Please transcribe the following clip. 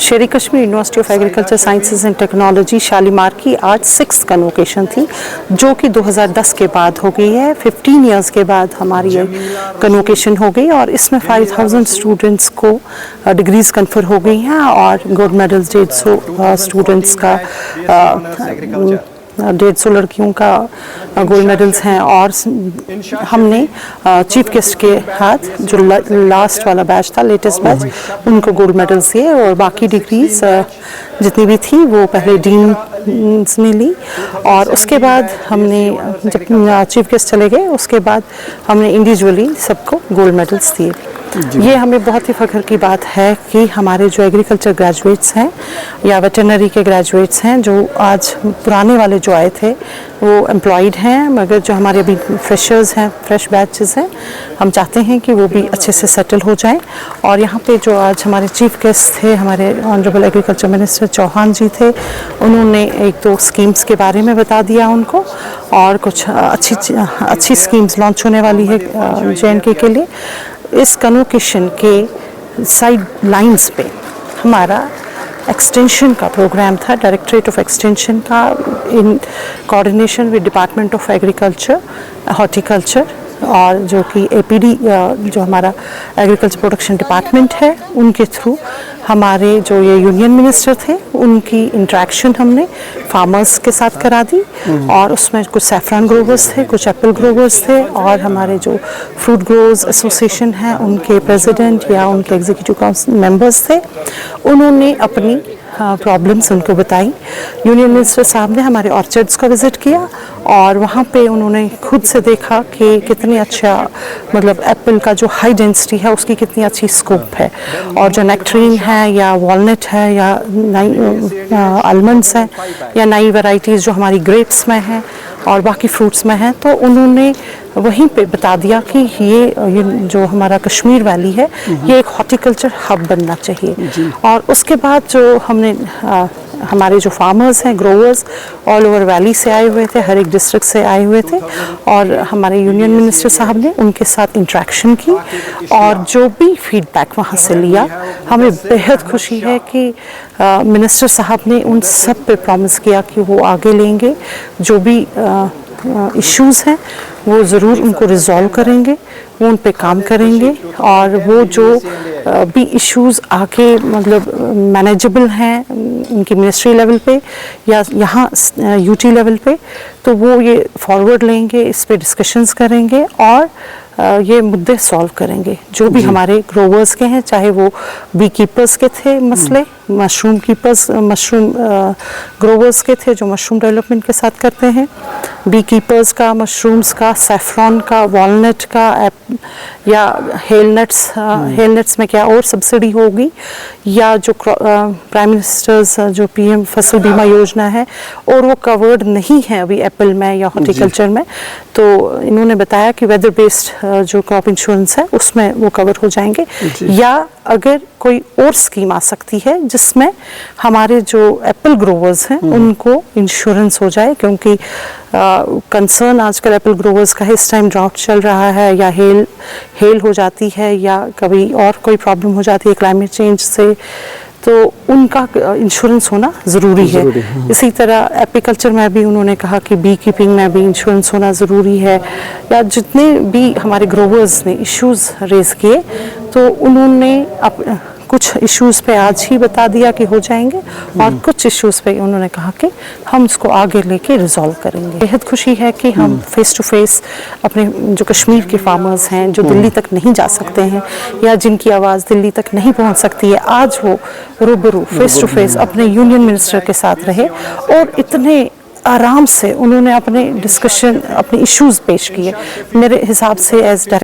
Sheri Kashmir university of agriculture sciences and technology Shalimar की आज 6th convocation थी, जो कि 2010 के बाद हो गई है। 15 इयर्स के बाद हमारी ये कन्वोकेशन हो गई और इसमें 5000 स्टूडेंट्स को डिग्रीज कन्फर हो गई हैं और गोल्ड मेडल्स 150 स्टूडेंट्स का 150 लड़कियों का गोल्ड मेडल्स हैं। और हमने चीफ गेस्ट के हाथ जो लास्ट वाला बैच था, लेटेस्ट बैच, उनको गोल्ड मेडल्स दिए और बाकी डिग्रीज जितनी भी थी वो पहले डीन ने ली। और उसके बाद हमने जब चीफ गेस्ट चले गए उसके बाद हमने इंडिविजुअली सबको गोल्ड मेडल्स दिए। ये हमें बहुत ही फ़ख्र की बात है कि हमारे जो एग्रीकल्चर ग्रेजुएट्स हैं या वेटरनरी के ग्रेजुएट्स हैं, जो आज पुराने वाले जो आए थे वो एम्प्लॉयड हैं, मगर जो हमारे अभी फ्रेशर्स हैं, फ्रेश बैचेस हैं, हम चाहते हैं कि वो भी अच्छे से सेटल हो जाएं। और यहाँ पे जो आज हमारे चीफ गेस्ट थे, हमारे ऑनरेबल एग्रीकल्चर मिनिस्टर चौहान जी थे, उन्होंने एक दो स्कीम्स के बारे में बता दिया उनको, और कुछ अच्छी स्कीम्स लॉन्च होने वाली है JNK के लिए। इस कन्वोकेशन के साइड लाइन्स पे हमारा एक्सटेंशन का प्रोग्राम था, डायरेक्टरेट ऑफ एक्सटेंशन का, in coordination with department of agriculture, horticulture, और जो कि APD जो हमारा एग्रीकल्चर प्रोडक्शन डिपार्टमेंट है, उनके थ्रू हमारे जो ये यूनियन मिनिस्टर थे उनकी इंटरेक्शन हमने फार्मर्स के साथ करा दी। और उसमें कुछ सैफरन ग्रोवर्स थे, कुछ एप्पल ग्रोवर्स थे, और हमारे जो फ्रूट ग्रोवर्स एसोसिएशन है उनके प्रेसिडेंट या उनके एग्जीक्यूटिव काउंसिल मेंबर्स थे। उन्होंने अपनी प्रॉब्लम्स उनको बताई। यूनियन मिनिस्टर साहब ने हमारे ऑर्चर्ड्स का विज़िट किया और वहाँ पे उन्होंने खुद से देखा कि कितनी अच्छा, मतलब एप्पल का जो हाई डेंसिटी है उसकी कितनी अच्छी स्कोप है, और जो नेक्ट्रीन है या वॉलनट है या नई आलमंड्स हैं या नई वैरायटीज़ जो हमारी ग्रेप्स में हैं और बाकी फ्रूट्स में हैं, तो उन्होंने वहीं पे बता दिया कि ये जो हमारा कश्मीर वैली है ये एक हॉर्टिकल्चर हब बनना चाहिए। और उसके बाद जो हमने हमारे जो फार्मर्स हैं, ग्रोवर्स ऑल ओवर वैली से आए हुए थे, हर एक डिस्ट्रिक्ट से आए हुए थे, और हमारे यूनियन मिनिस्टर साहब ने उनके साथ इंटरेक्शन की और जो भी फीडबैक वहाँ से लिया, हमें बेहद खुशी है कि मिनिस्टर साहब ने उन सब पे प्रॉमिस किया कि वो आगे लेंगे, जो भी इश्यूज़ हैं वो ज़रूर उनको रिजॉल्व करेंगे, वो उन पे काम करेंगे, और वो जो भी इश्यूज़ आगे मतलब मैनेजेबल हैं उनकी मिनिस्ट्री लेवल पे या यहाँ UT लेवल पे, तो वो ये फॉरवर्ड लेंगे, इस पे डिस्कशंस करेंगे और ये मुद्दे सॉल्व करेंगे जो भी हमारे ग्रोवर्स के हैं, चाहे वो बी कीपर्स के थे मसले, मशरूम कीपर्स, मशरूम ग्रोवर्स के थे जो मशरूम डेवलपमेंट के साथ करते हैं, बी कीपर्स का, मशरूम्स का, सैफरॉन का, वॉलनट का, या हेलनट्स में क्या और सब्सिडी होगी, या जो प्राइम मिनिस्टर्स जो PM फसल बीमा योजना है और वो कवर्ड नहीं है अभी एप्पल में या हॉर्टिकल्चर में, तो इन्होंने बताया कि वेदर बेस्ड जो क्रॉप इंश्योरेंस है उसमें वो कवर हो जाएंगे, या अगर कोई और स्कीम आ सकती है जिसमें हमारे जो एप्पल ग्रोवर्स हैं उनको इंश्योरेंस हो जाए, क्योंकि कंसर्न आजकल एप्पल ग्रोवर्स का है, इस टाइम ड्राउट चल रहा है या हेल हो जाती है या कभी और कोई प्रॉब्लम हो जाती है क्लाइमेट चेंज से, तो उनका इंश्योरेंस होना ज़रूरी है। इसी तरह एपीकल्चर में भी उन्होंने कहा कि बी कीपिंग में भी इंश्योरेंस होना ज़रूरी है, या जितने भी हमारे ग्रोवर्स ने इश्यूज़ रेज़ किए तो उन्होंने कुछ इश्यूज़ पे आज ही बता दिया कि हो जाएंगे, और कुछ इश्यूज़ पे उन्होंने कहा कि हम उसको आगे लेके रिजॉल्व करेंगे। बेहद खुशी है कि हम फेस टू फेस अपने जो कश्मीर के फार्मर्स हैं जो दिल्ली तक नहीं जा सकते हैं या जिनकी आवाज़ दिल्ली तक नहीं पहुंच सकती है, आज वो रूबरू फेस टू फेस अपने यूनियन मिनिस्टर के साथ रहे और इतने आराम से उन्होंने अपने डिस्कशन, अपने इश्यूज़ पेश किए। मेरे हिसाब से एज